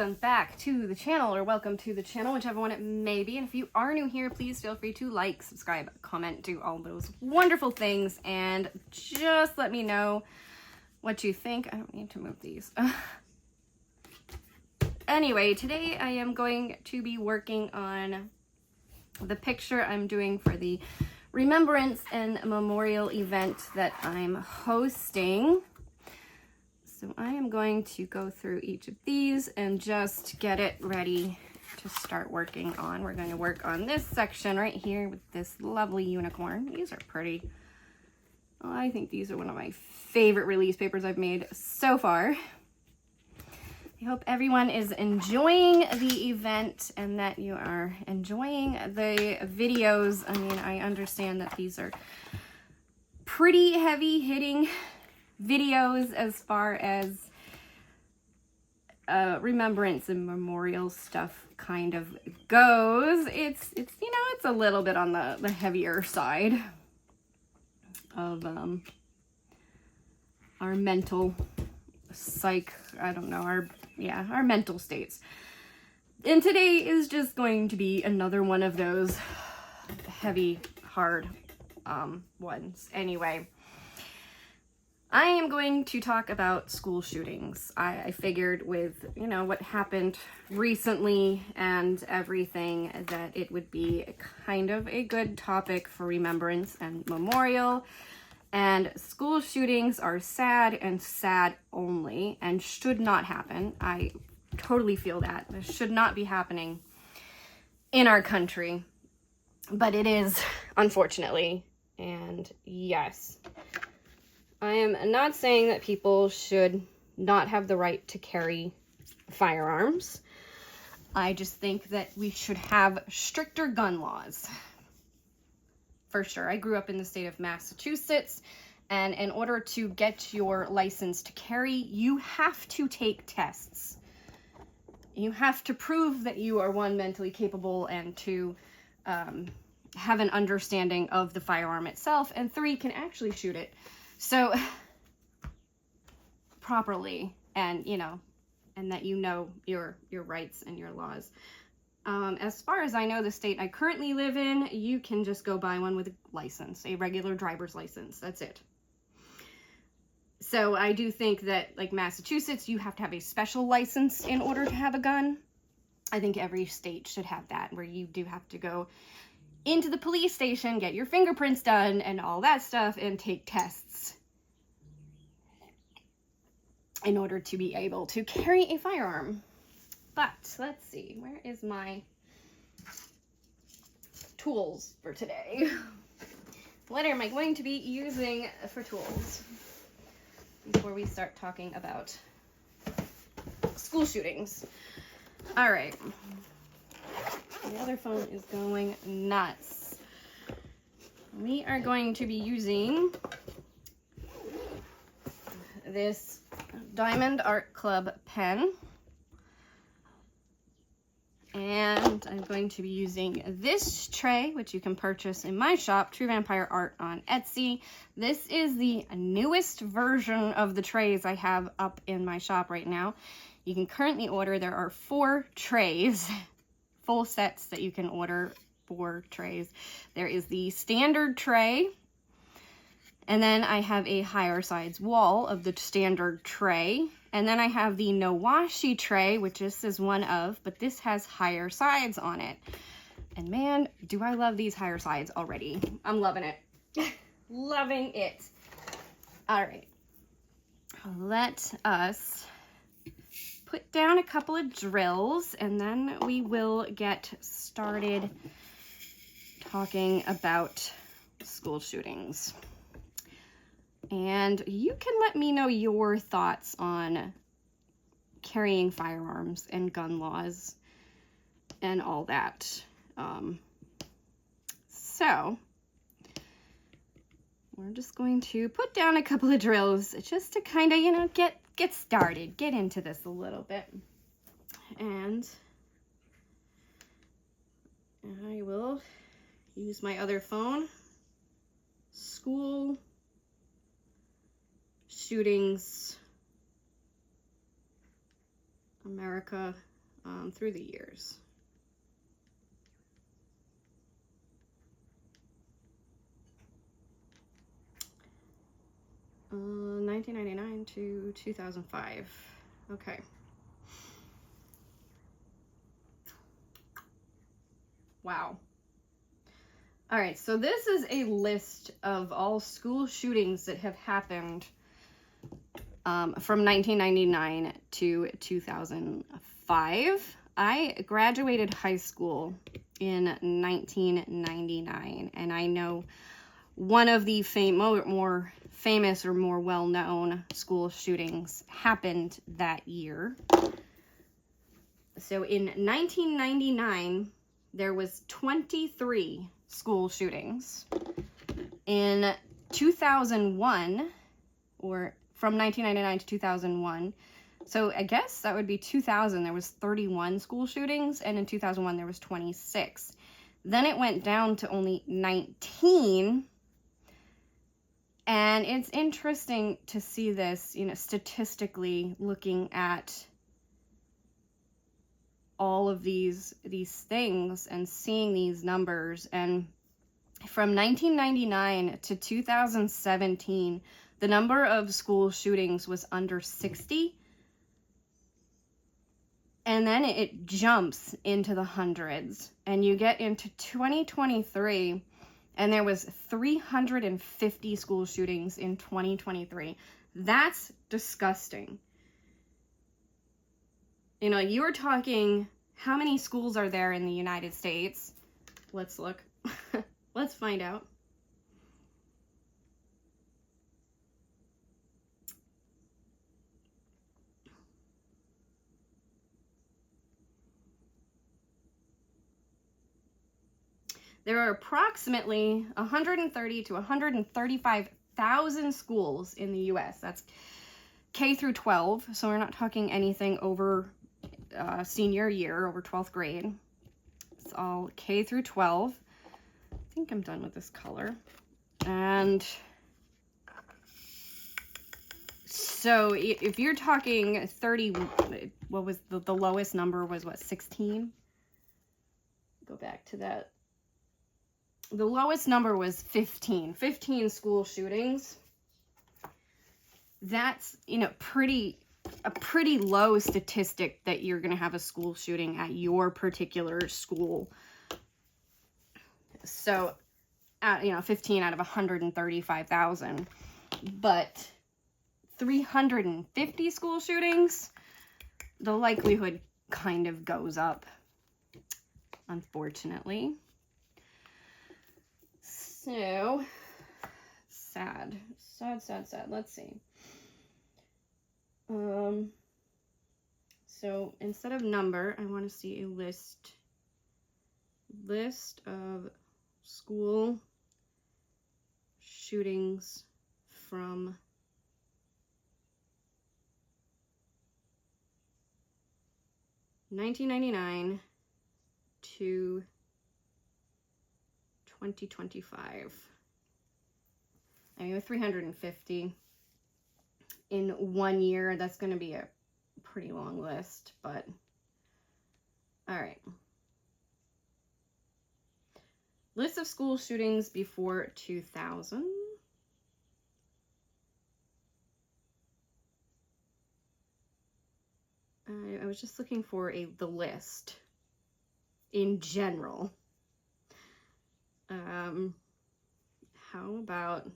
welcome back to the channel, or welcome to the channel, whichever one it may be. And if you are new here, please feel free to like, subscribe, comment, do all those wonderful things, and just let me know what you think. I don't need to move these. Anyway, today I am going to be working on the picture I'm doing for the Remembrance and Memorial event that I'm hosting. So I am going to go through each of these and just get it ready to start working on. We're going to work on this section right here with this lovely unicorn. These are pretty. Oh, I think these are one of my favorite release papers I've made so far. I hope everyone is enjoying the event and that you are enjoying the videos. I mean, I understand that these are pretty heavy hitting videos as far as remembrance and memorial stuff kind of goes. It's you know, it's a little bit on the heavier side of our mental our mental states. And today is just going to be another one of those heavy, hard ones. Anyway, I am going to talk about school shootings. I figured with, you know, what happened recently and everything, that it would be kind of a good topic for remembrance and memorial. And school shootings are sad and sad only and should not happen. I totally feel that. This should not be happening in our country. But it is, unfortunately. And yes, I am not saying that people should not have the right to carry firearms. I just think that we should have stricter gun laws. For sure. I grew up in the state of Massachusetts, and in order to get your license to carry, you have to take tests. You have to prove that you are, one, mentally capable, and two, have an understanding of the firearm itself, and three, can actually shoot it. So, properly, and, you know, and that you know your rights and your laws. As far as I know, the state I currently live in, you can just go buy one with a license, a regular driver's license. That's it. So I do think that, like Massachusetts, you have to have a special license in order to have a gun. I think every state should have that, where you do have to go into the police station, get your fingerprints done and all that stuff, and take tests in order to be able to carry a firearm. But let's see, where is my tools for today? What am I going to be using for tools before we start talking about school shootings? All right. The other phone is going nuts. We are going to be using this Diamond Art Club pen. And I'm going to be using this tray, which you can purchase in my shop, Truvampire Art on Etsy. This is the newest version of the trays I have up in my shop right now. You can currently order, there are 4 trays, full sets that you can order, 4 trays. There is the standard tray, and then I have a higher size wall of the standard tray. And then I have the no washi tray, which this is one of, but this has higher sides on it. And man, do I love these higher sides already. I'm loving it. Loving it. All right. Let us put down a couple of drills, and then we will get started talking about school shootings. And you can let me know your thoughts on carrying firearms and gun laws and all that. So we're just going to put down a couple of drills just to kind of, you know, get started, get into this a little bit. And I will use my other phone. School shootings, America through the years. Uh, 1999 to 2005. Okay. Wow. All right, so this is a list of all school shootings that have happened from 1999 to 2005. I graduated high school in 1999, and I know one of the more famous or more well-known school shootings happened that year. So in 1999, there was 23 school shootings. In 2001, or from 1999 to 2001, so I guess that would be 2000, there was 31 school shootings, and in 2001 there was 26. Then it went down to only 19, and it's interesting to see this, you know, statistically looking at all of these things and seeing these numbers. And from 1999 to 2017, the number of school shootings was under 60. And then it jumps into the hundreds. And you get into 2023, and there was 350 school shootings in 2023. That's disgusting. You know, you were talking, how many schools are there in the United States? Let's look. Let's find out. There are approximately 130 to 135,000 schools in the U.S. That's K through 12, so we're not talking anything over senior year, over 12th grade. It's all K through 12. I think I'm done with this color. And so if you're talking 30, what was the lowest number was what, 16? Go back to that. The lowest number was 15 school shootings. That's, you know, a pretty low statistic that you're going to have a school shooting at your particular school. So, you know, 15 out of 135,000. But 350 school shootings, the likelihood kind of goes up, unfortunately. So, sad. Let's see. So instead of number, I want to see a list of school shootings from (1999) to 2025. I mean, with 350 in 1 year, that's going to be a pretty long list, but all right. List of school shootings before 2000. I was just looking for the list in general. How about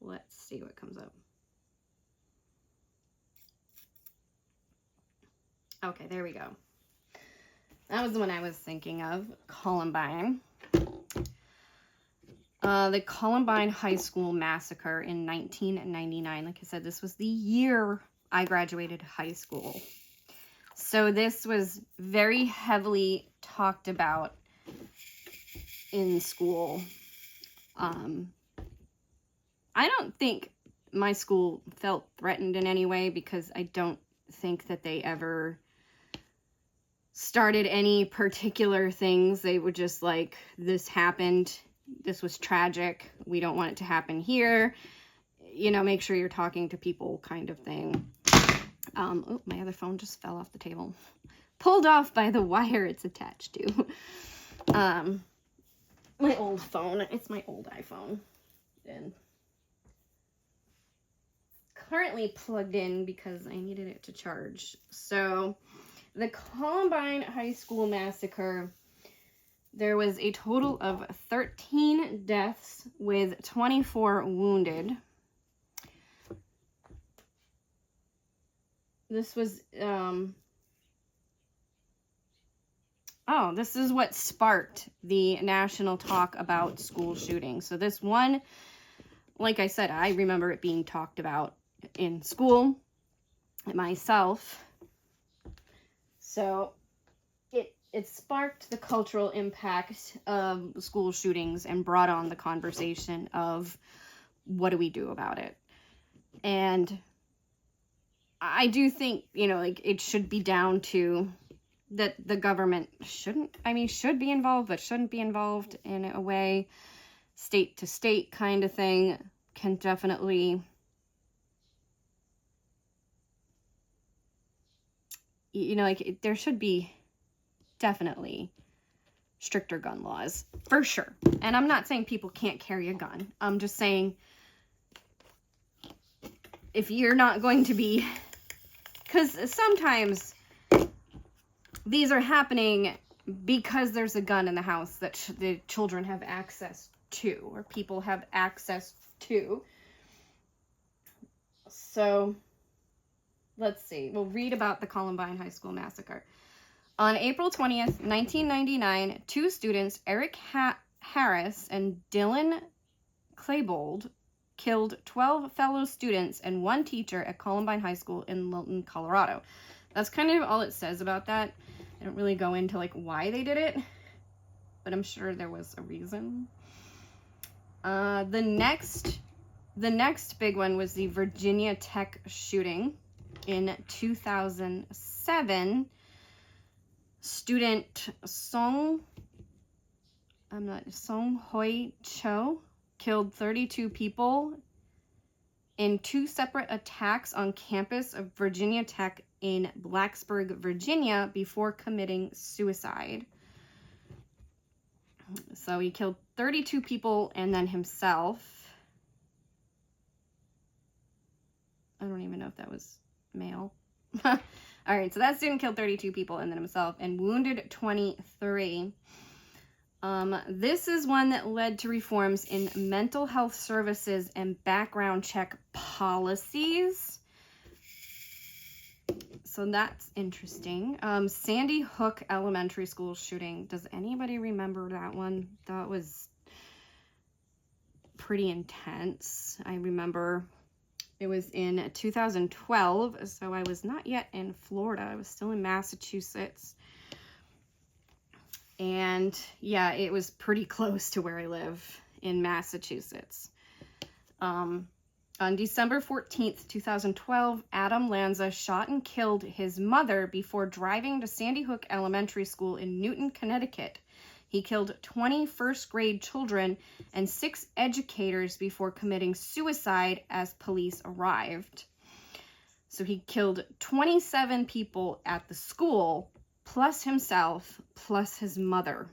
let's see what comes up. Okay, there we go. That was the one I was thinking of, Columbine. The Columbine High School massacre in 1999. Like I said, this was the year I graduated high school. So this was very heavily talked about in school. I don't think my school felt threatened in any way, because I don't think that they ever started any particular things. They would just like, this happened, this was tragic, we don't want it to happen here, you know, make sure you're talking to people kind of thing. Oh, my other phone just fell off the table. Pulled off by the wire it's attached to. My old phone. It's my old iPhone. And currently plugged in because I needed it to charge. So, the Columbine High School massacre, there was a total of 13 deaths with 24 wounded. This was, this is what sparked the national talk about school shootings. So this one, like I said, I remember it being talked about in school myself. So it sparked the cultural impact of school shootings and brought on the conversation of what do we do about it? And I do think, you know, like it should be down to that the government should be involved, but shouldn't be involved in a way. State to state kind of thing can definitely, you know, like there should be definitely stricter gun laws for sure. And I'm not saying people can't carry a gun. I'm just saying if you're not going to be, because sometimes these are happening because there's a gun in the house that the children have access to, or people have access to. So, let's see. We'll read about the Columbine High School massacre. On April 20th, 1999, two students, Eric Harris and Dylan Klebold, killed 12 fellow students and one teacher at Columbine High School in Littleton, Colorado. That's kind of all it says about that. I don't really go into like why they did it, but I'm sure there was a reason. The next big one was the Virginia Tech shooting in 2007. Student Song Hoi Cho killed 32 people in two separate attacks on campus of Virginia Tech in Blacksburg, Virginia, before committing suicide. So he killed 32 people and then himself. I don't even know if that was male. All right, so that student killed 32 people and then himself and wounded 23. This is one that led to reforms in mental health services and background check policies. So that's interesting. Sandy Hook Elementary School shooting. Does anybody remember that one? That was pretty intense. I remember it was in 2012, so I was not yet in Florida. I was still in Massachusetts. And yeah, it was pretty close to where I live in Massachusetts. On December 14th, 2012, Adam Lanza shot and killed his mother before driving to Sandy Hook Elementary School in Newton, Connecticut. He killed 20 first-grade children and 6 educators before committing suicide as police arrived. So he killed 27 people at the school, plus himself, plus his mother.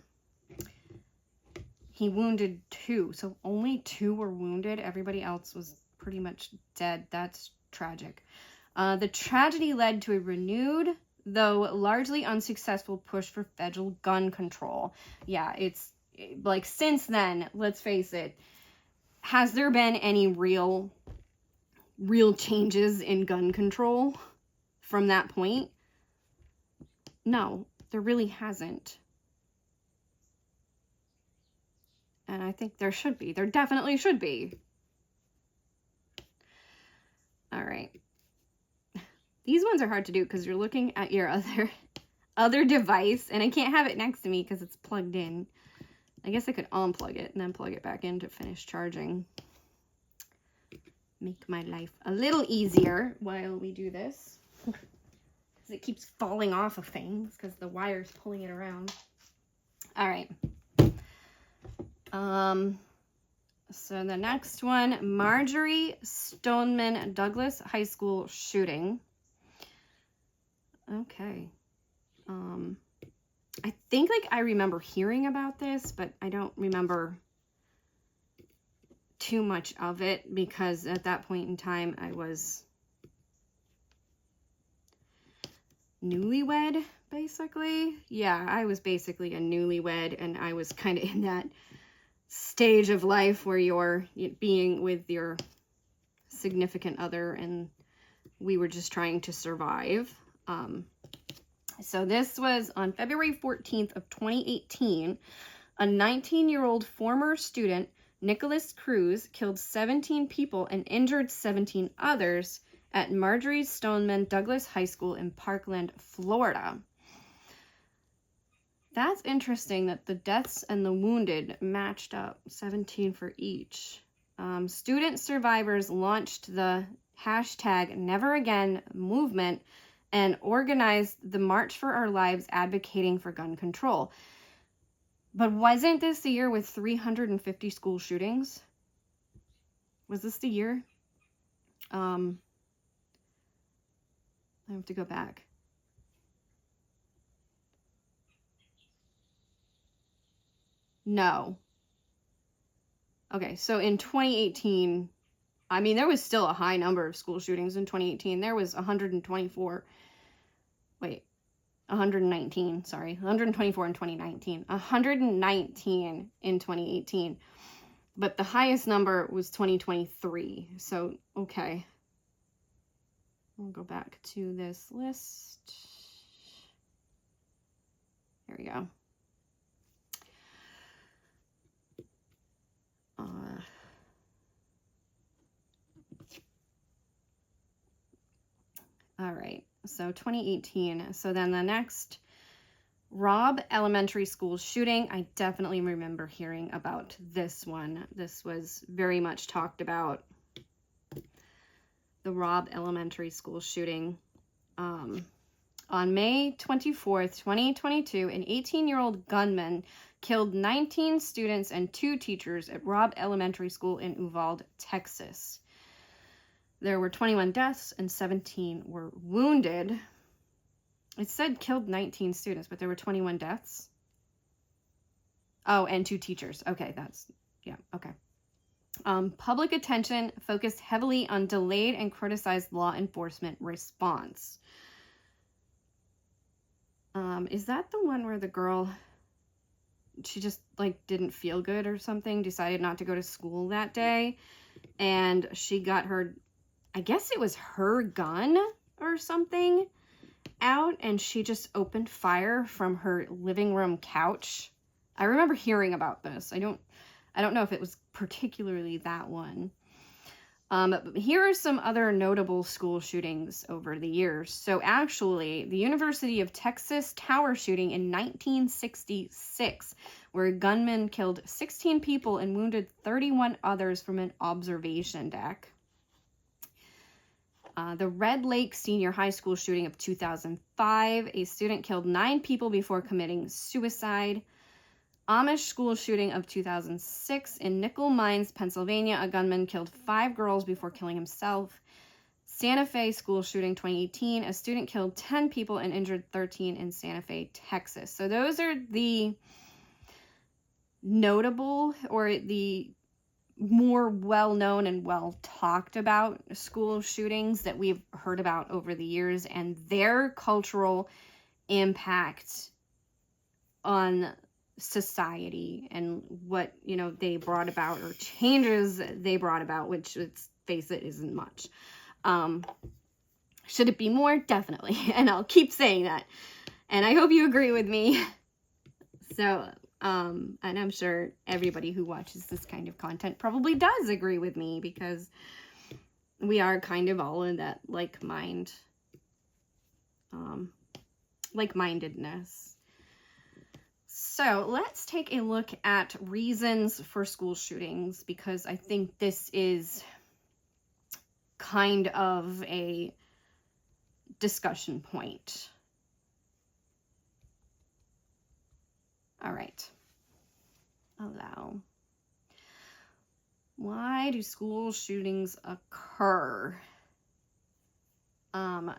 He wounded 2, so only 2 were wounded. Everybody else was pretty much dead. That's tragic. The tragedy led to a renewed, though largely unsuccessful, push for federal gun control. Yeah, it's like since then, let's face it, has there been any real changes in gun control from that point? No, there really hasn't. And I think there should be. There definitely should be. All right. These ones are hard to do because you're looking at your other device, and I can't have it next to me because it's plugged in. I guess I could unplug it and then plug it back in to finish charging. Make my life a little easier while we do this. because it keeps falling off of things because the wire's pulling it around. All right. So the next one, Marjorie Stoneman Douglas High School shooting. Okay. I think like I remember hearing about this, but I don't remember too much of it because at that point in time I was newlywed, basically. Yeah, I was basically a newlywed, and I was kind of in that stage of life where you're being with your significant other and we were just trying to survive. So this was on February 14th of 2018. A 19-year-old former student, Nicholas Cruz, killed 17 people and injured 17 others at Marjorie Stoneman Douglas High School in Parkland, Florida. That's interesting that the deaths and the wounded matched up, 17 for each. Student survivors launched the hashtag #NeverAgain movement and organized the March for Our Lives advocating for gun control. But wasn't this the year with 350 school shootings? Was this the year? I have to go back. No. Okay, so in 2018, I mean, there was still a high number of school shootings in 2018. There was 124. Wait, 119, sorry. 124 in 2019. 119 in 2018. But the highest number was 2023. So, okay. We'll go back to this list. Here we go. All right, so 2018. So then the next, Robb Elementary School shooting. I definitely remember hearing about this one. This was very much talked about. The Robb Elementary School shooting. On May 24th, 2022, an 18-year-old gunman killed 19 students and 2 teachers at Robb Elementary School in Uvalde, Texas. There were 21 deaths and 17 were wounded. It said killed 19 students, but there were 21 deaths. Oh, and 2 teachers. Okay, yeah, okay. Public attention focused heavily on delayed and criticized law enforcement response. Is that the one where the girl, she just like didn't feel good or something, decided not to go to school that day, and she got her, I guess it was her gun or something out, and she just opened fire from her living room couch. I remember hearing about this. I don't know if it was particularly that one. But here are some other notable school shootings over the years. So actually, the University of Texas tower shooting in 1966, where a gunman killed 16 people and wounded 31 others from an observation deck. The Red Lake Senior High School shooting of 2005, a student killed 9 people before committing suicide. Amish school shooting of 2006 in Nickel Mines, Pennsylvania, a gunman killed 5 girls before killing himself. Santa Fe school shooting 2018, a student killed 10 people and injured 13 in Santa Fe, Texas. So those are the notable or the more well-known and well-talked about school shootings that we've heard about over the years and their cultural impact on society and what, you know, they brought about or changes they brought about, which, let's face it, isn't much. Should it be more? Definitely. And I'll keep saying that. And I hope you agree with me. So, and I'm sure everybody who watches this kind of content probably does agree with me because we are kind of all in that like-mindedness. So let's take a look at reasons for school shootings, because I think this is kind of a discussion point. All right. Allow. Why do school shootings occur?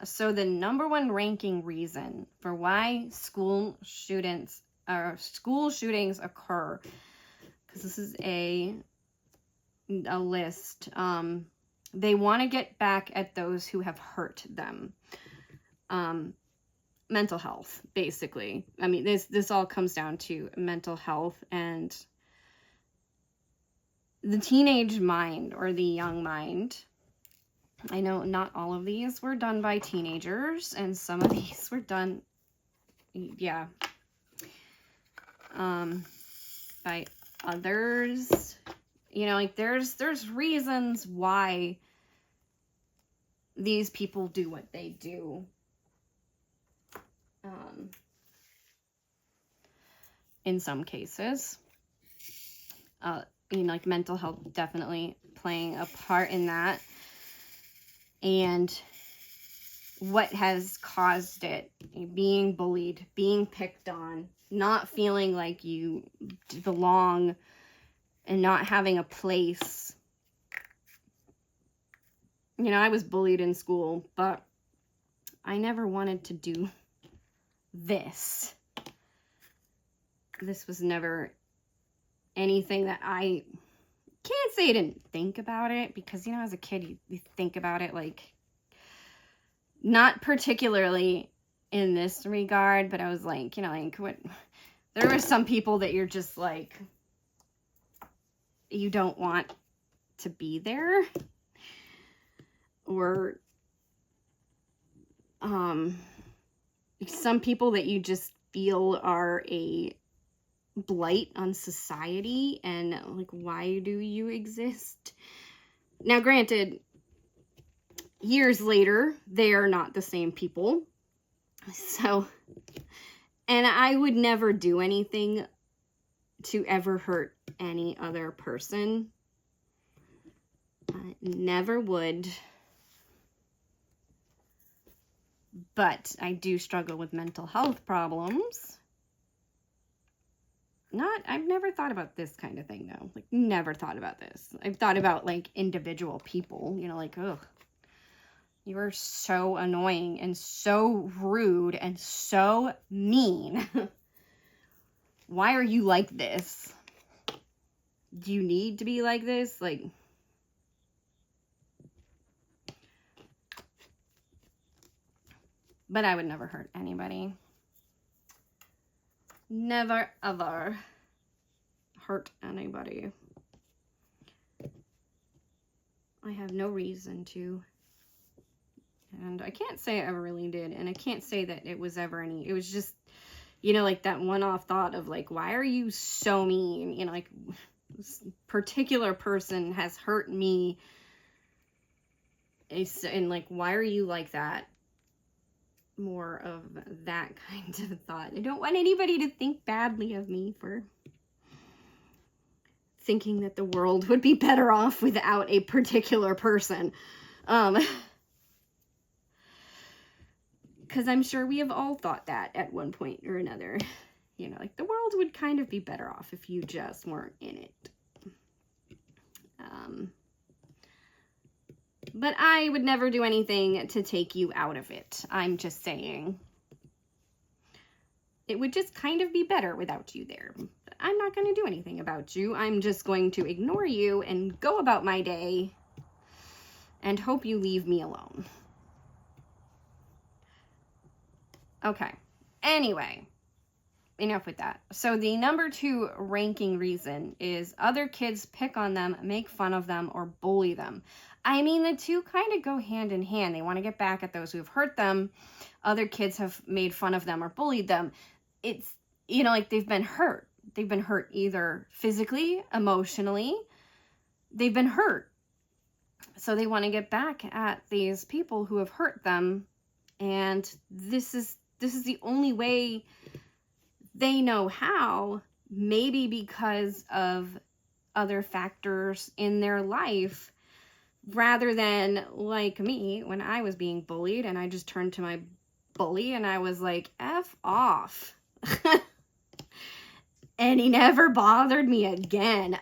So the number one ranking reason for why school shootings occur, because this is a list. They want to get back at those who have hurt them. Mental health, basically. I mean, this all comes down to mental health and the teenage mind or the young mind. I know not all of these were done by teenagers, and some of these were done, yeah, by others. You know, like there's reasons why these people do what they do. In some cases, you know, like mental health definitely playing a part in that. And what has caused it, being bullied, being picked on, not feeling like you belong, and not having a place. You know, I was bullied in school, but I never wanted to do this. This was never anything that I can't say I didn't think about it, because, you know, as a kid, you think about it, like, not particularly in this regard, but I was like, you know, like, what, there were some people that you're just like, you don't want to be there, or, some people that you just feel are a blight on society, and like, why do you exist? Now, granted, years later, they are not the same people. So, and I would never do anything to ever hurt any other person. I never would. But I do struggle with mental health problems. I've never thought about this kind of thing, though. Like, never thought about this. I've thought about, like, individual people, you know, like, ugh, you are so annoying and so rude and so mean. Why are you like this? Do you need to be like this? Like, but I would never hurt anybody. Never, ever hurt anybody. I have no reason to. And I can't say I ever really did. And I can't say that it was ever any. It was just, you know, like that one-off thought of like, why are you so mean? You know, like, this particular person has hurt me. And like, why are you like that? More of that kind of thought. I don't want anybody to think badly of me for thinking that the world would be better off without a particular person. Because I'm sure we have all thought that at one point or another. You know, like the world would kind of be better off if you just weren't in it. But I would never do anything to take you out of it. I'm just saying. It would just kind of be better without you there. I'm not going to do anything about you. I'm just going to ignore you and go about my day and hope you leave me alone. Okay. Anyway, enough with that. So the number 2 ranking reason is other kids pick on them, make fun of them, or bully them. I mean, the two kind of go hand in hand. They want to get back at those who have hurt them. Other kids have made fun of them or bullied them. It's, you know, like they've been hurt. They've been hurt either physically, emotionally. They've been hurt. So they want to get back at these people who have hurt them. And this is the only way they know how, maybe because of other factors in their life Rather than like me, when I was being bullied and I just turned to my bully and I was like, F off. And he never bothered me again.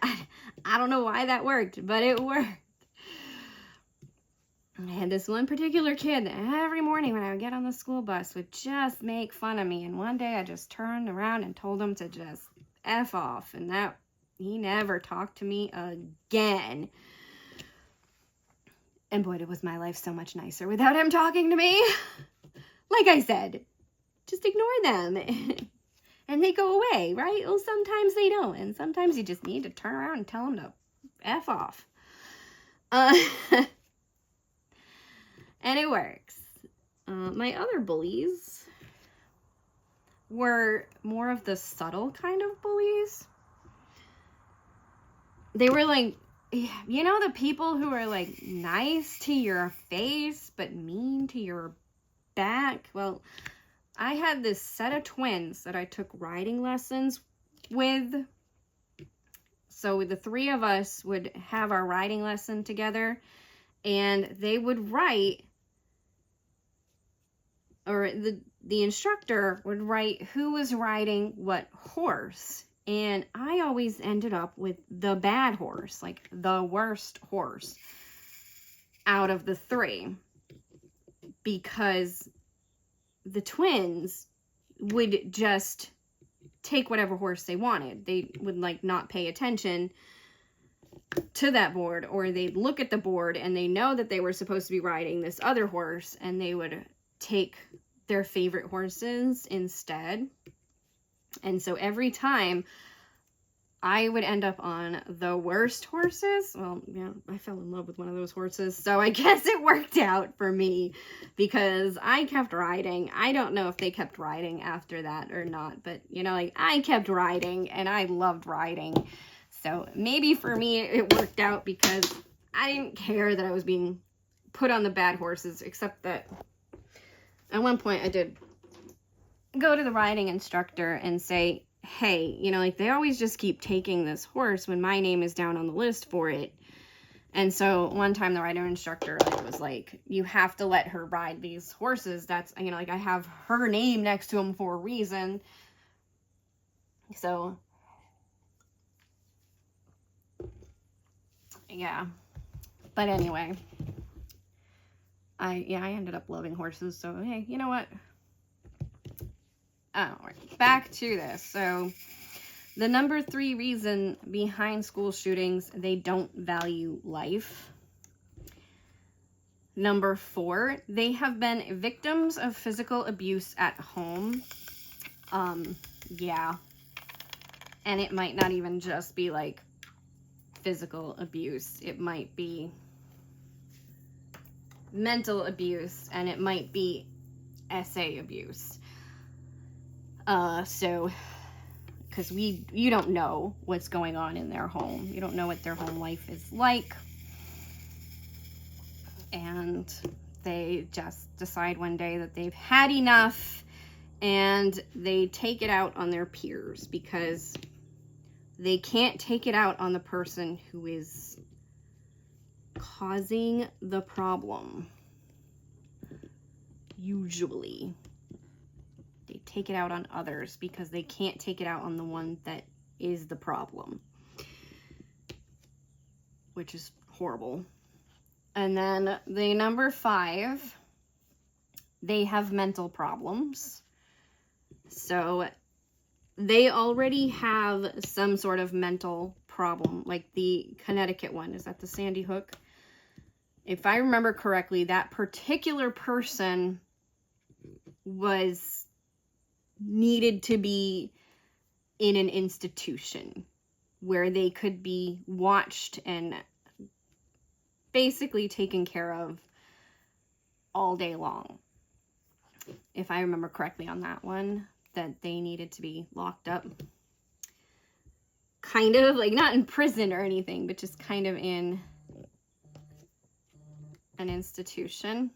I don't know why that worked, but it worked. I had this one particular kid that every morning when I would get on the school bus would just make fun of me. And one day I just turned around and told him to just F off. And that he never talked to me again. And boy, was my life so much nicer without him talking to me. Like I said, just ignore them. And they go away, right? Well, sometimes they don't. And sometimes you just need to turn around and tell them to F off. And it works. My other bullies were more of the subtle kind of bullies. They were like, you know, the people who are like nice to your face but mean to your back? Well, I had this set of twins that I took riding lessons with. So the three of us would have our riding lesson together, and they would write, or the instructor would write who was riding what horse. And I always ended up with the bad horse, like the worst horse out of the three, because the twins would just take whatever horse they wanted. They would like not pay attention to that board, or they'd look at the board and they know that they were supposed to be riding this other horse, and they would take their favorite horses instead. And so every time I would end up on the worst horses. Well, yeah, I fell in love with one of those horses, so I guess it worked out for me because I kept riding. I don't know if they kept riding after that or not, but you know, like I kept riding and I loved riding. So maybe for me it worked out because I didn't care that I was being put on the bad horses, except that at one point I did go to the riding instructor and say, hey, you know, like they always just keep taking this horse when my name is down on the list for it. And so one time the riding instructor was like, you have to let her ride these horses. That's, you know, like I have her name next to them for a reason. So yeah, but anyway, I ended up loving horses. So, hey, you know what? Oh, back to this. So the number 3 reason behind school shootings, they don't value life. Number 4, they have been victims of physical abuse at home. Yeah. And it might not even just be like physical abuse. It might be mental abuse, and it might be essay abuse. So, because you don't know what's going on in their home. You don't know what their home life is like. And they just decide one day that they've had enough, and they take it out on their peers because they can't take it out on the person who is causing the problem. Usually. They take it out on others because they can't take it out on the one that is the problem, which is horrible. And then the number 5, they have mental problems. So they already have some sort of mental problem, like the Connecticut one. Is that the Sandy Hook? If I remember correctly, that particular person needed to be in an institution where they could be watched and basically taken care of all day long. If I remember correctly on that one, that they needed to be locked up. Kind of, like not in prison or anything, but just kind of in an institution.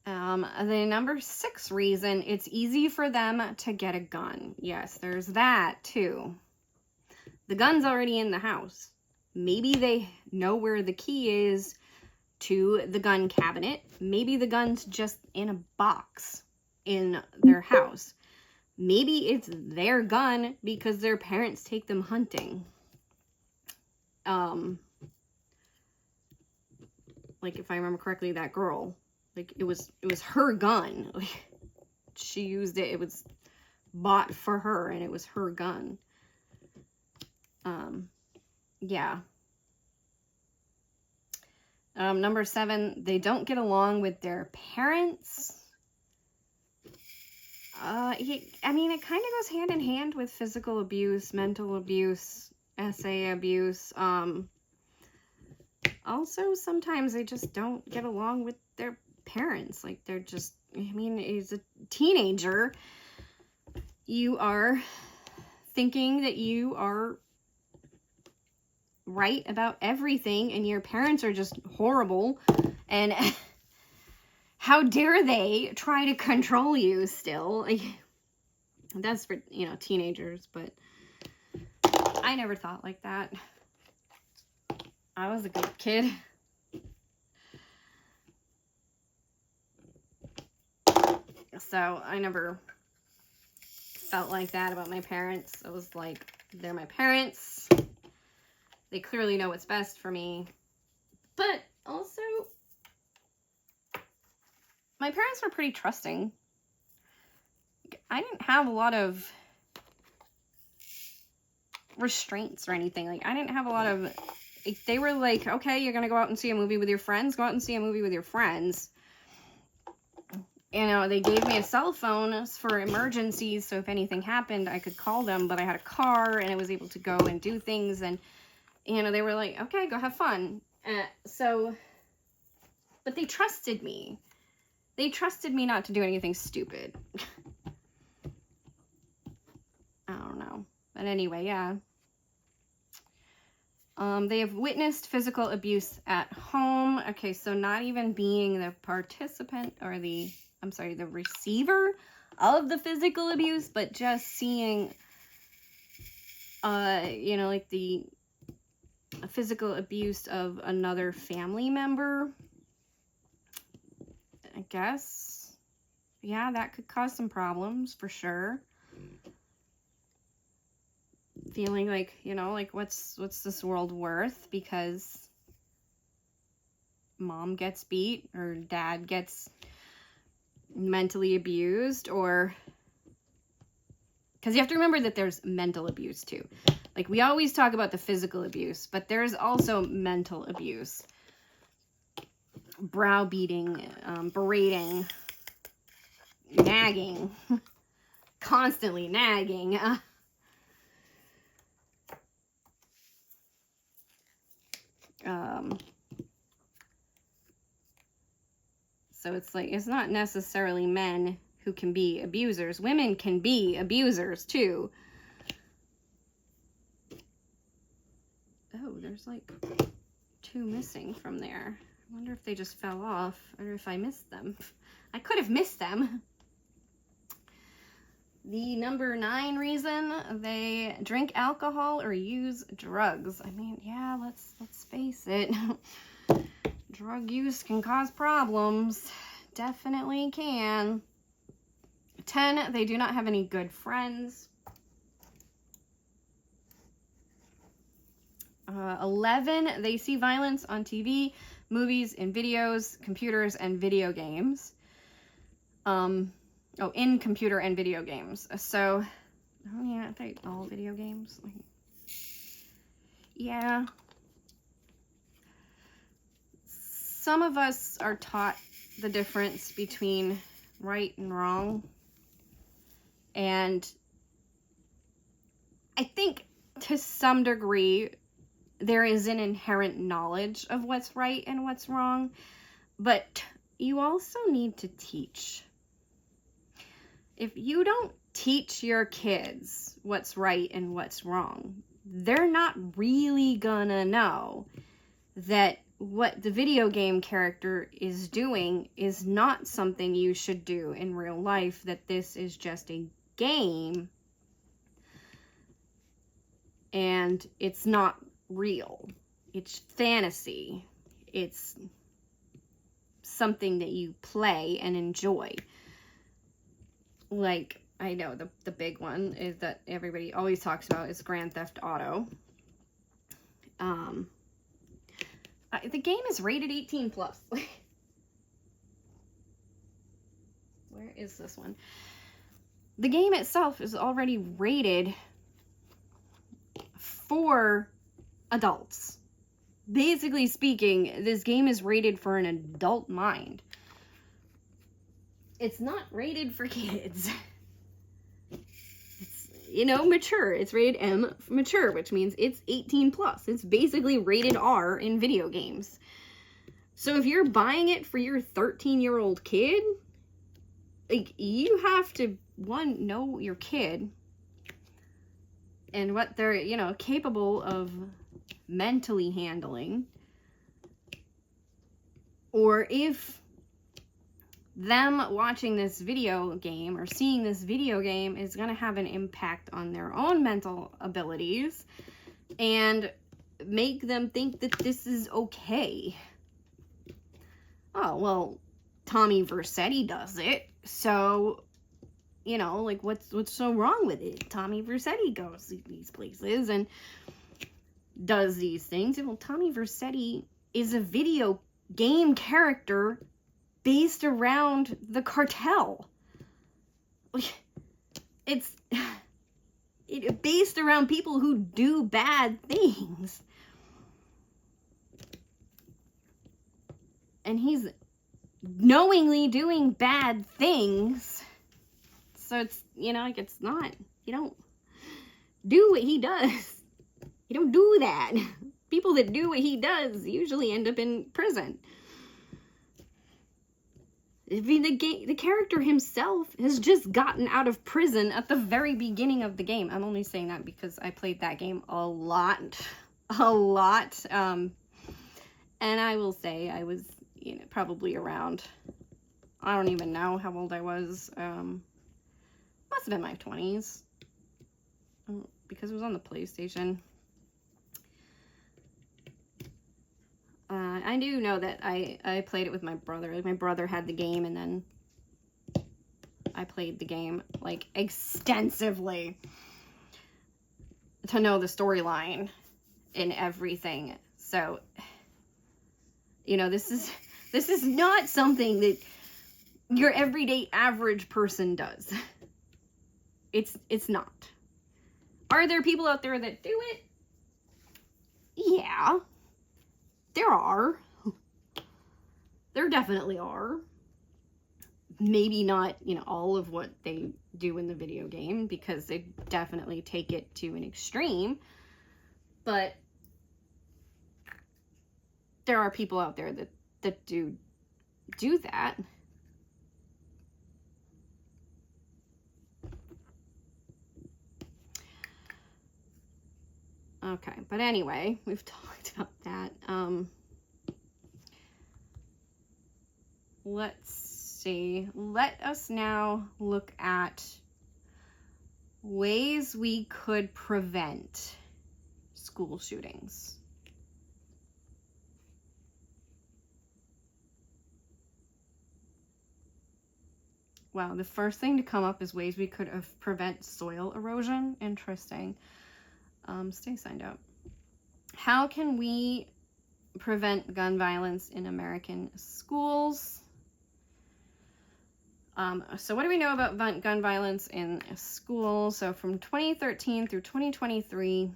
The number 6 reason, it's easy for them to get a gun. Yes, there's that too. The gun's already in the house. Maybe they know where the key is to the gun cabinet. Maybe the gun's just in a box in their house. Maybe it's their gun because their parents take them hunting. Like, if I remember correctly, that girl, like, it was her gun. Like, she used it. It was bought for her, and it was her gun. Yeah. Number 7, they don't get along with their parents. I mean, it kind of goes hand in hand with physical abuse, mental abuse, SA abuse. Also, sometimes they just don't get along with their parents. Like, they're just, I mean, as a teenager, you are thinking that you are right about everything, and your parents are just horrible, and how dare they try to control you still. Like, that's for, you know, teenagers, but I never thought like that. I was a good kid. So I never felt like that about my parents. I was like, they're my parents. They clearly know what's best for me. But also, my parents were pretty trusting. I didn't have a lot of restraints or anything. Like, I didn't have a lot of... They were like, okay, you're going to go out and see a movie with your friends? Go out and see a movie with your friends. You know, they gave me a cell phone for emergencies, so if anything happened, I could call them, but I had a car, and I was able to go and do things, and, you know, they were like, okay, go have fun. But they trusted me. They trusted me not to do anything stupid. I don't know. But anyway, yeah. They have witnessed physical abuse at home. Okay, so not even being the participant or the receiver of the physical abuse, but just seeing, you know, like the physical abuse of another family member. I guess. Yeah, that could cause some problems for sure. Feeling like, you know, like what's this world worth because mom gets beat or dad gets mentally abused, or because you have to remember that there's mental abuse too. Like, we always talk about the physical abuse, but there's also mental abuse. Browbeating, berating, nagging, constantly nagging. So it's like, it's not necessarily men who can be abusers. Women can be abusers too. Oh, there's like 2 missing from there. I wonder if they just fell off or if I missed them. I could have missed them. The number 9 reason, they drink alcohol or use drugs. I mean, yeah, let's face it. Drug use can cause problems. Definitely can. 10, they do not have any good friends. 11, they see violence on TV, movies, and videos, computers, and video games. In computer and video games. So, I mean, aren't they all video games? Like, yeah. Some of us are taught the difference between right and wrong. And I think to some degree, there is an inherent knowledge of what's right and what's wrong. But you also need to teach. If you don't teach your kids what's right and what's wrong, they're not really gonna know that what the video game character is doing is not something you should do in real life, that this is just a game and it's not real. It's fantasy. It's something that you play and enjoy. Like, I know the big one is that everybody always talks about is Grand Theft Auto. The game is rated 18 plus. Where is this one? The game itself is already rated for adults. Basically speaking, this game is rated for an adult mind. It's not rated for kids. It's, you know, mature. It's rated M, mature, which means it's 18 plus. It's basically rated R in video games. So if you're buying it for your 13-year-old kid, like, you have to, one, know your kid and what they're, you know, capable of mentally handling. Or if them watching this video game or seeing this video game is going to have an impact on their own mental abilities and make them think that this is okay. Oh, well, Tommy Vercetti does it. So, you know, like, what's so wrong with it? Tommy Vercetti goes to these places and does these things. Well, Tommy Vercetti is a video game character based around the cartel. It's based around people who do bad things. And he's knowingly doing bad things. So it's, you know, like, it's not, you don't do what he does. You don't do that. People that do what he does usually end up in prison. I mean, the character himself has just gotten out of prison at the very beginning of the game. I'm only saying that because I played that game a lot. And I will say I was, you know, probably around, I don't even know how old I was. Must have been my 20s. Because it was on the PlayStation. I do know that I played it with my brother. Like, my brother had the game, and then I played the game, like, extensively to know the storyline and everything. So, you know, this is not something that your everyday average person does. It's not. Are there people out there that do it? Yeah. There are. There definitely are. Maybe not, you know, all of what they do in the video game, because they definitely take it to an extreme. But there are people out there that do that. Okay, but anyway, we've talked about that. Let's see. Let us now look at ways we could prevent school shootings. Wow, the first thing to come up is ways we could prevent soil erosion. Interesting. Stay signed up. How can we prevent gun violence in American schools? So what do we know about gun violence in schools? So from 2013 through 2023,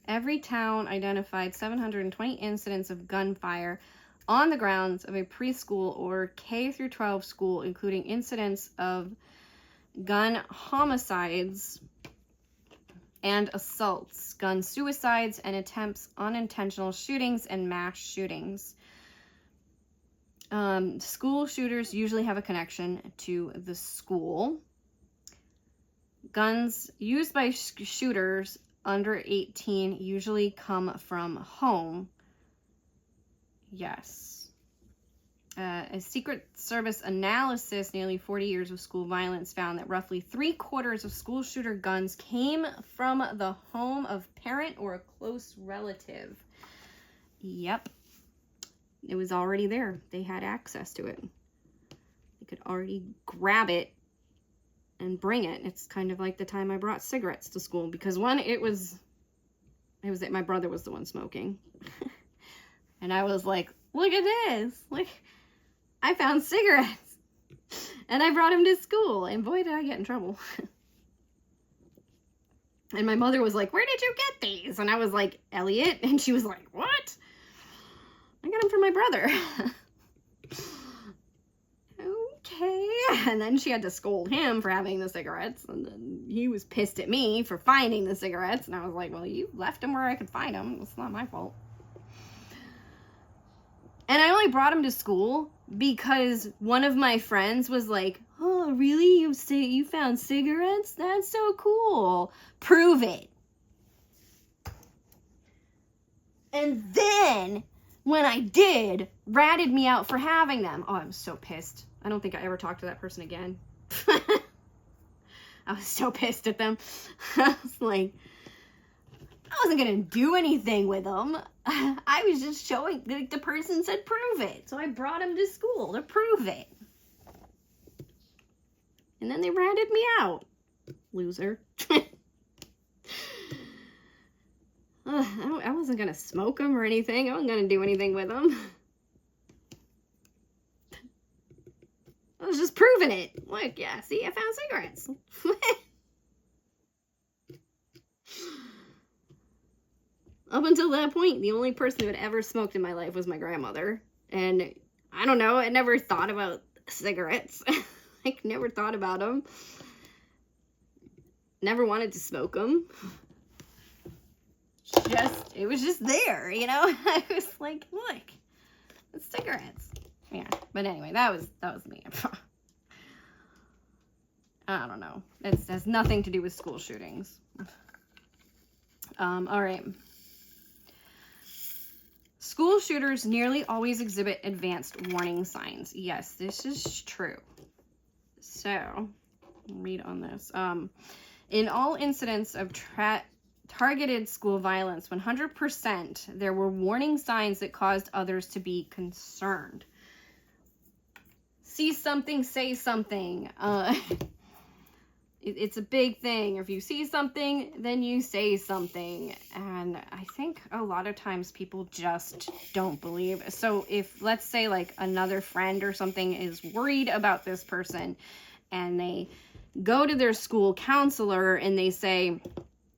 every town identified 720 incidents of gunfire on the grounds of a preschool or K through 12 school, including incidents of gun homicides and assaults, gun suicides, and attempts, unintentional shootings, and mass shootings. School shooters usually have a connection to the school. Guns used by shooters under 18 usually come from home. Yes. A Secret Service analysis, nearly 40 years of school violence, found that roughly 3/4 of school shooter guns came from the home of parent or a close relative. Yep. It was already there. They had access to it. They could already grab it and bring it. It's kind of like the time I brought cigarettes to school, because one, it was that my brother was the one smoking. And I was like, look at this. Like, I found cigarettes. And I brought him to school. And boy, did I get in trouble. And my mother was like, where did you get these? And I was like, Elliot. And she was like, what? I got them from my brother. Okay. And then she had to scold him for having the cigarettes. And then he was pissed at me for finding the cigarettes. And I was like, well, you left them where I could find them. It's not my fault. And I only brought him to school because one of my friends was like, oh, really? You found cigarettes? That's so cool. Prove it. And then, when I did, ratted me out for having them. Oh, I was so pissed. I don't think I ever talked to that person again. I was so pissed at them. I was like, I wasn't going to do anything with them. I was just showing, like, the person said prove it. So I brought him to school to prove it. And then they ratted me out. Loser. I wasn't going to smoke them or anything. I wasn't going to do anything with them. I was just proving it. Like, yeah, see, I found cigarettes. Up until that point, the only person who had ever smoked in my life was my grandmother. And I don't know, I never thought about cigarettes. Like, never thought about them. Never wanted to smoke them. It was just there, you know? I was like, look, it's cigarettes. Yeah, but anyway, that was me. I don't know. It has nothing to do with school shootings. All right. School shooters nearly always exhibit advanced warning signs. Yes, this is true. So, read on this. In all incidents of targeted school violence, 100%, there were warning signs that caused others to be concerned. See something, say something. It's a big thing. If you see something, then you say something. And I think a lot of times people just don't believe. So if, let's say, like, another friend or something is worried about this person, and they go to their school counselor and they say,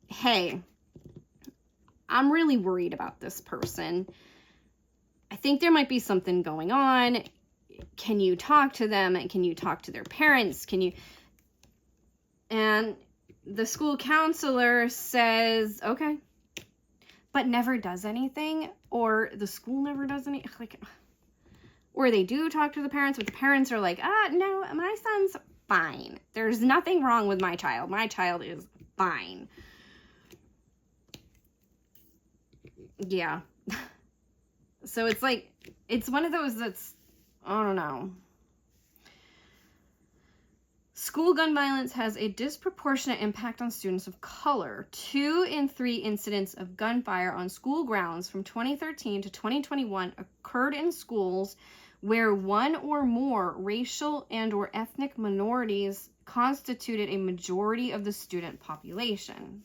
hey, I'm really worried about this person. I think there might be something going on. Can you talk to them? And can you talk to their parents? And the school counselor says, okay, but never does anything, or the school never does anything, like, or they do talk to the parents, but the parents are like, no, my son's fine. There's nothing wrong with my child. My child is fine. Yeah. So it's like, it's one of those that's, I don't know. School gun violence has a disproportionate impact on students of color. 2 in 3 incidents of gunfire on school grounds from 2013 to 2021 occurred in schools where one or more racial and or ethnic minorities constituted a majority of the student population.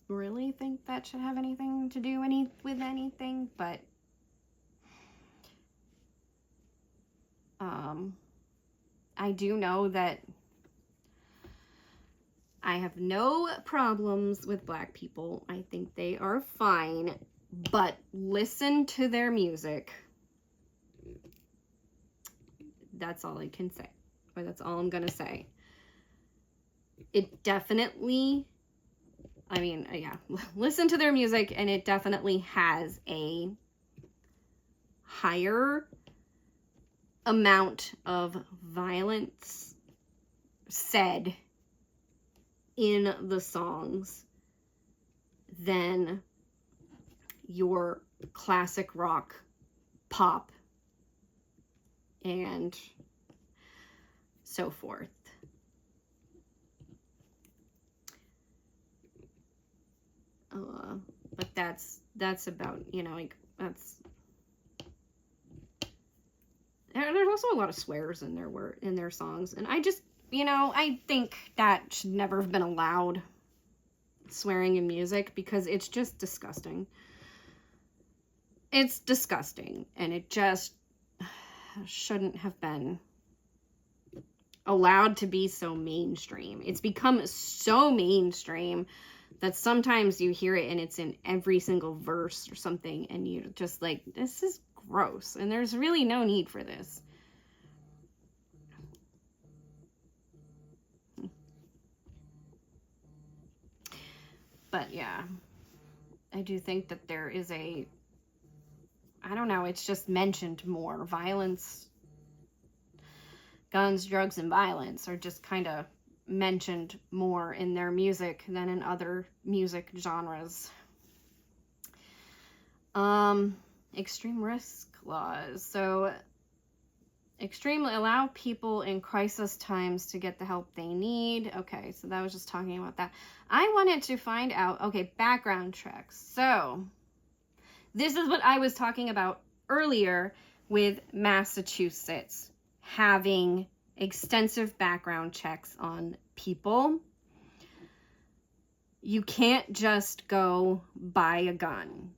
Really think that should have anything to do with anything, but I do know that I have no problems with Black people. I think they are fine, but listen to their music. That's all I can say, or that's all I'm gonna say. It definitely, I mean, yeah, listen to their music, and it definitely has a higher amount of violence said in the songs than your classic rock, pop, and so forth. But that's about, you know, like, that's... And there's also a lot of swears in their songs. And I just, you know, I think that should never have been allowed, swearing in music, because it's just disgusting. It's disgusting. And it just shouldn't have been allowed to be so mainstream. It's become so mainstream that sometimes you hear it and it's in every single verse or something, and you're just like, this is gross, and there's really no need for this. But yeah, I do think that there is I don't know, it's just mentioned more. Violence, guns, drugs, and violence are just kind of mentioned more in their music than in other music genres. Extreme risk laws. So, extremely allow people in crisis times to get the help they need. Okay, so that was just talking about that. I wanted to find out, okay, background checks. So, this is what I was talking about earlier with Massachusetts having extensive background checks on people. You can't just go buy a gun.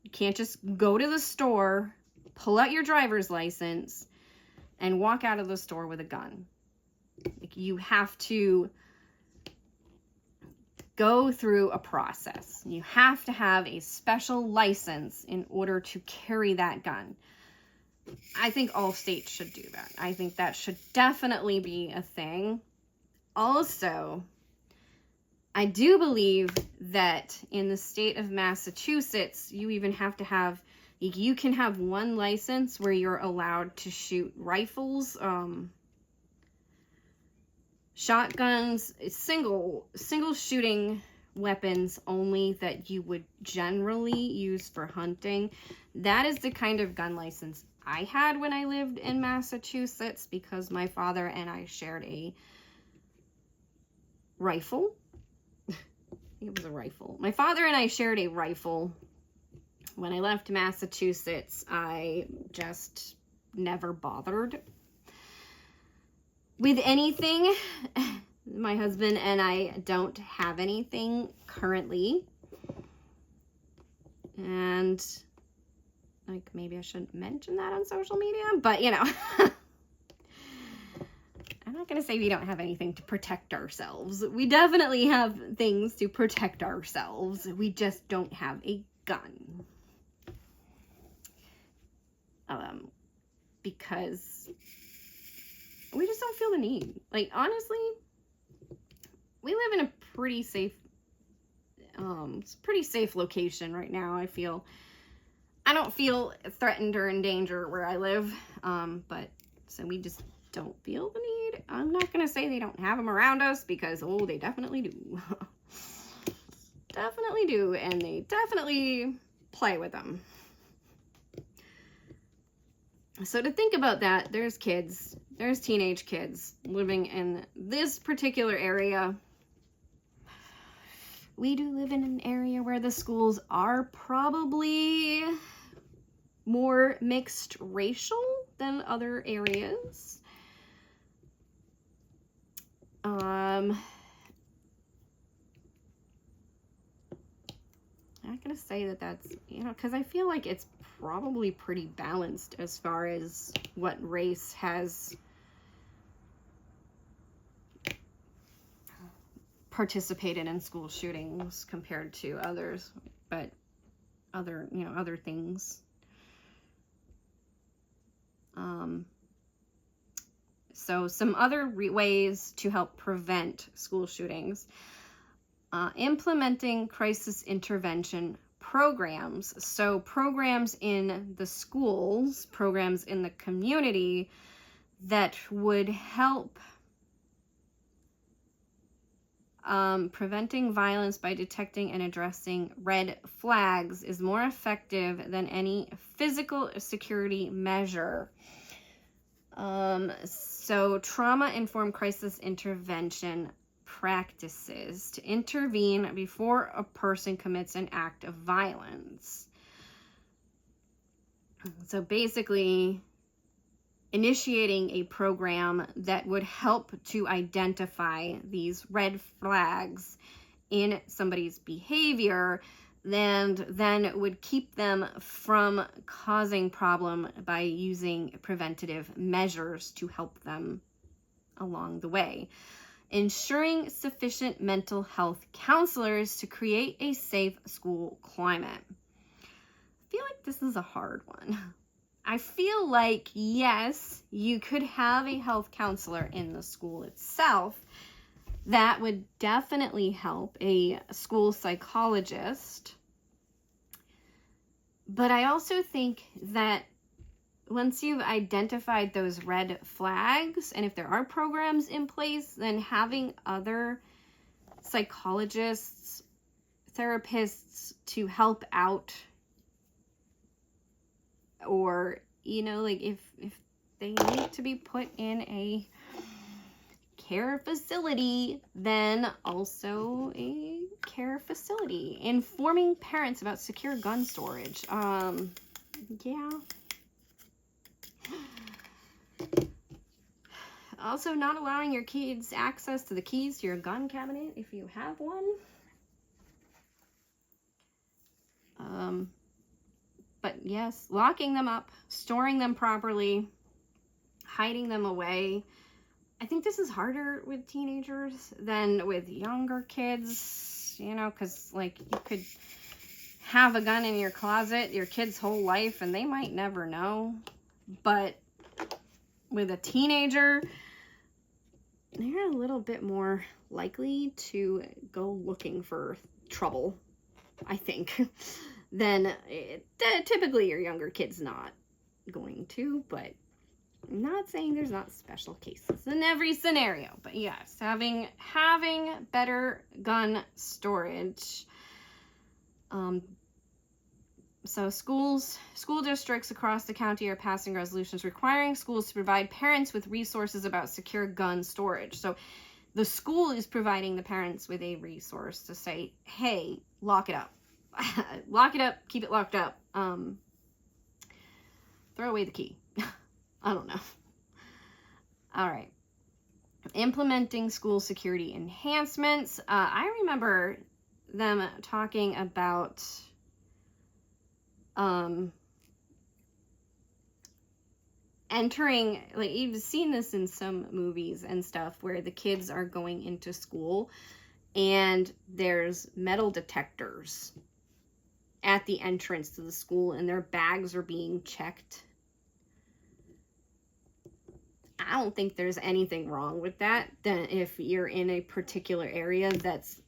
You can't just go to the store, pull out your driver's license, and walk out of the store with a gun. Like, you have to go through a process. You have to have a special license in order to carry that gun. I think all states should do that. I think that should definitely be a thing. Also, I do believe that in the state of Massachusetts, you even have to have, you can have one license where you're allowed to shoot rifles, shotguns, single shooting weapons only that you would generally use for hunting. That is the kind of gun license I had when I lived in Massachusetts, because my father and I shared a rifle. I think it was a rifle. My father and I shared a rifle. When I left Massachusetts, I just never bothered with anything. My husband and I don't have anything currently. And, like, maybe I shouldn't mention that on social media, but, you know. I'm not going to say we don't have anything to protect ourselves. We definitely have things to protect ourselves. We just don't have a gun. Because we just don't feel the need. Like, honestly, we live in a pretty safe, location right now, I feel. I don't feel threatened or in danger where I live, but, so we just don't feel the need. I'm not going to say they don't have them around us, because, oh, they definitely do. Definitely do, and they definitely play with them. So to think about that, there's teenage kids living in this particular area. We do live in an area where the schools are probably more mixed racial than other areas. I'm not gonna say that that's, you know, because I feel like it's probably pretty balanced as far as what race has participated in school shootings compared to others, but other things. So some other ways to help prevent school shootings. Implementing crisis intervention programs. So programs in the schools, programs in the community that would help preventing violence by detecting and addressing red flags is more effective than any physical security measure. So trauma-informed crisis intervention practices to intervene before a person commits an act of violence. So basically, initiating a program that would help to identify these red flags in somebody's behavior, and then would keep them from causing problem by using preventative measures to help them along the way. Ensuring sufficient mental health counselors to create a safe school climate. I feel like this is a hard one. I feel like, yes, you could have a health counselor in the school itself. That would definitely help, a school psychologist. But I also think that once you've identified those red flags, and if there are programs in place, then having other psychologists, therapists to help out, or, you know, like if they need to be put in a care facility, then also a care facility. Informing parents about secure gun storage. Yeah. Also, not allowing your kids access to the keys to your gun cabinet if you have one. But yes, locking them up, storing them properly, hiding them away. I think this is harder with teenagers than with younger kids, you know, because, like, you could have a gun in your closet your kid's whole life and they might never know. But with a teenager, they're a little bit more likely to go looking for trouble, I think, than typically your younger kid's not going to. But I'm not saying there's not special cases in every scenario. But yes, having better gun storage. So school districts across the county are passing resolutions requiring schools to provide parents with resources about secure gun storage. So the school is providing the parents with a resource to say, hey, lock it up. Lock it up, keep it locked up. Throw away the key. I don't know. All right. Implementing school security enhancements. I remember them talking about entering, like, you've seen this in some movies and stuff where the kids are going into school and there's metal detectors at the entrance to the school and their bags are being checked. I don't think there's anything wrong with that. Then if you're in a particular area that's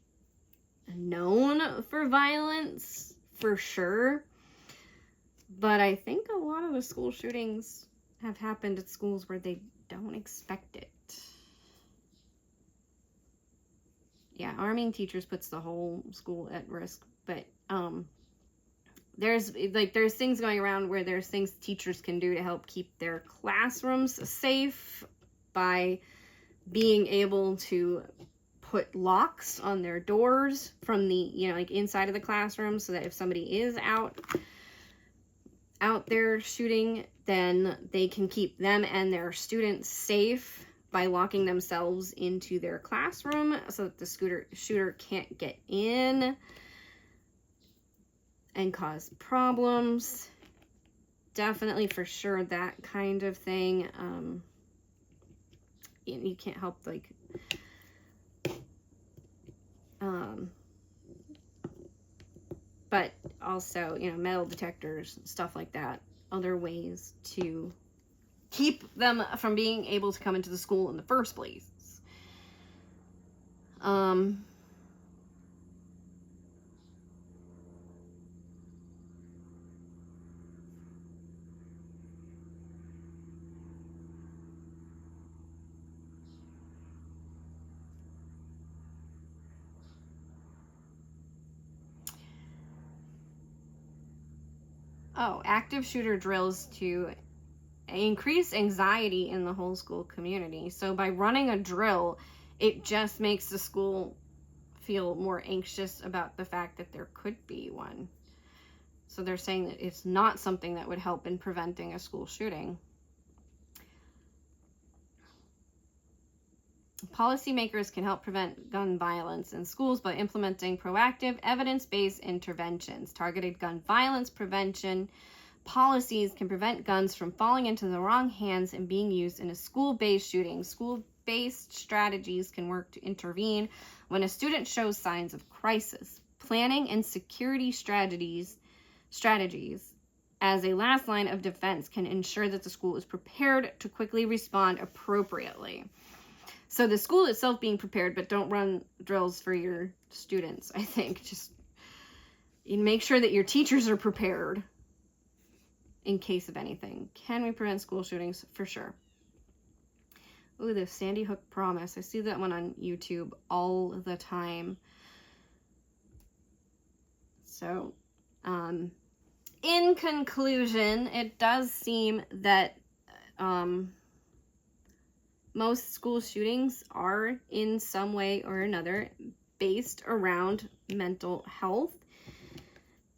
known for violence, for sure. But I think a lot of the school shootings have happened at schools where they don't expect it. Yeah, arming teachers puts the whole school at risk. But there's things going around where there's things teachers can do to help keep their classrooms safe by being able to put locks on their doors from the, you know, like inside of the classroom, so that if somebody is out there shooting, then they can keep them and their students safe by locking themselves into their classroom so that the shooter can't get in and cause problems. Definitely, for sure, that kind of thing. You can't help, like, but also, you know, metal detectors, stuff like that. Other ways to keep them from being able to come into the school in the first place. Active shooter drills to increase anxiety in the whole school community. So by running a drill It just makes the school feel more anxious about the fact that there could be one. So they're saying that it's not something that would help in preventing a school shooting. Policymakers can help prevent gun violence in schools by implementing proactive, evidence-based interventions. Targeted gun violence prevention policies can prevent guns from falling into the wrong hands and being used in a school-based shooting. School-based strategies can work to intervene when a student shows signs of crisis. Planning and security strategies as a last line of defense can ensure that the school is prepared to quickly respond appropriately. So the school itself being prepared, but don't run drills for your students, I think. Just make sure that your teachers are prepared in case of anything. Can we prevent school shootings? For sure. Ooh, the Sandy Hook Promise. I see that one on YouTube all the time. So, in conclusion, it does seem that most school shootings are in some way or another based around mental health.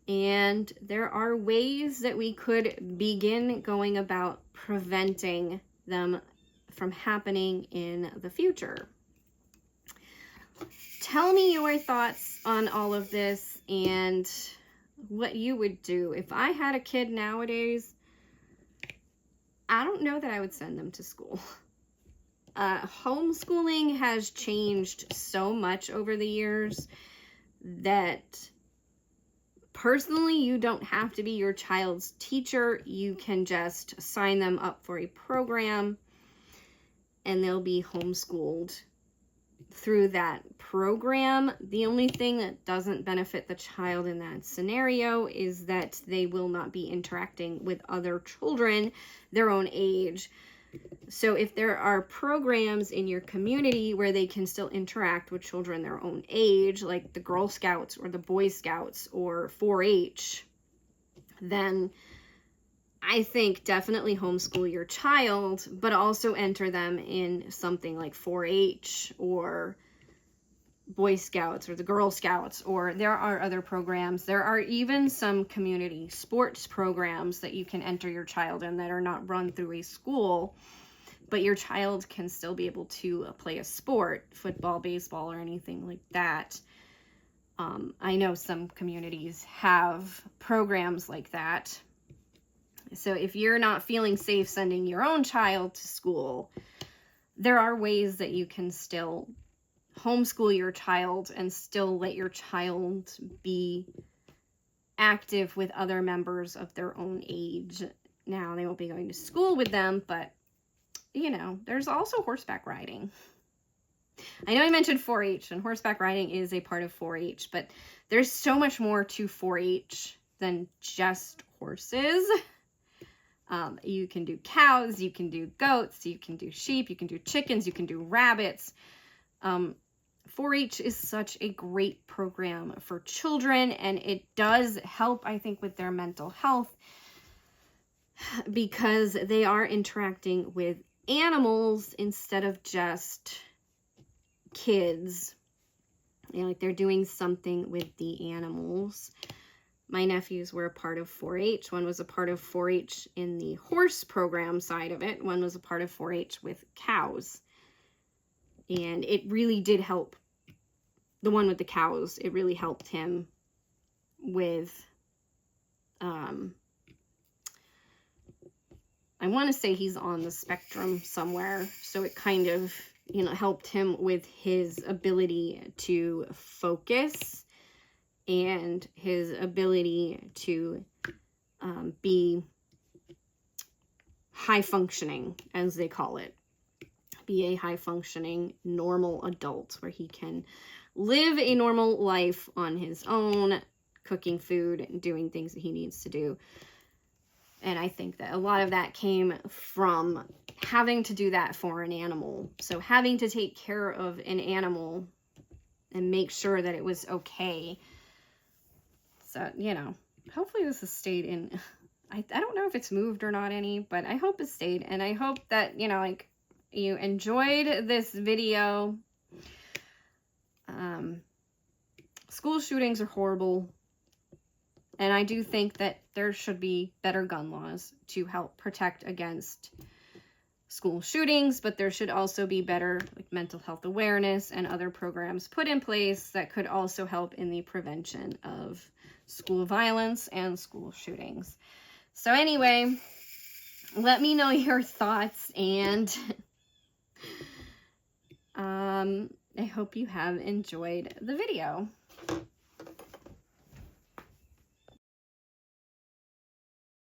And there are ways that we could begin going about preventing them from happening in the future. Tell me your thoughts on all of this and what you would do. If I had a kid nowadays, I don't know that I would send them to school. Homeschooling has changed so much over the years that personally, you don't have to be your child's teacher. You can just sign them up for a program and they'll be homeschooled through that program. The only thing that doesn't benefit the child in that scenario is that they will not be interacting with other children their own age. So if there are programs in your community where they can still interact with children their own age, like the Girl Scouts or the Boy Scouts or 4-H, then I think definitely homeschool your child, but also enter them in something like 4-H or Boy Scouts or the Girl Scouts, or there are other programs. There are even some community sports programs that you can enter your child in that are not run through a school, but your child can still be able to play a sport, football, baseball, or anything like that. I know some communities have programs like that. So if you're not feeling safe sending your own child to school, there are ways that you can still homeschool your child and still let your child be active with other members of their own age. Now, they won't be going to school with them, but, you know, there's also horseback riding. I know I mentioned 4-H, and horseback riding is a part of 4-H, but there's so much more to 4-H than just horses. You can do cows, you can do goats, you can do sheep, you can do chickens, you can do rabbits. 4-H is such a great program for children, and it does help, I think, with their mental health because they are interacting with animals instead of just kids. You know, like they're doing something with the animals. My nephews were a part of 4-H. One was a part of 4-H in the horse program side of it. One was a part of 4-H with cows. And it really did help. The one with the cows, it really helped him with, I want to say he's on the spectrum somewhere. So it kind of, you know, helped him with his ability to focus and his ability to be high functioning, as they call it. Be a high functioning normal adult where he can live a normal life on his own, cooking food and doing things that he needs to do. And I think that a lot of that came from having to do that for an animal. So having to take care of an animal and make sure that it was okay. So, you know, hopefully this has stayed in. I don't know if it's moved or not any, but I hope it stayed. And I hope that, you know, like, you enjoyed this video. School shootings are horrible, and I do think that there should be better gun laws to help protect against school shootings, but there should also be better mental health awareness and other programs put in place that could also help in the prevention of school violence and school shootings. So anyway, let me know your thoughts, and I hope you have enjoyed the video.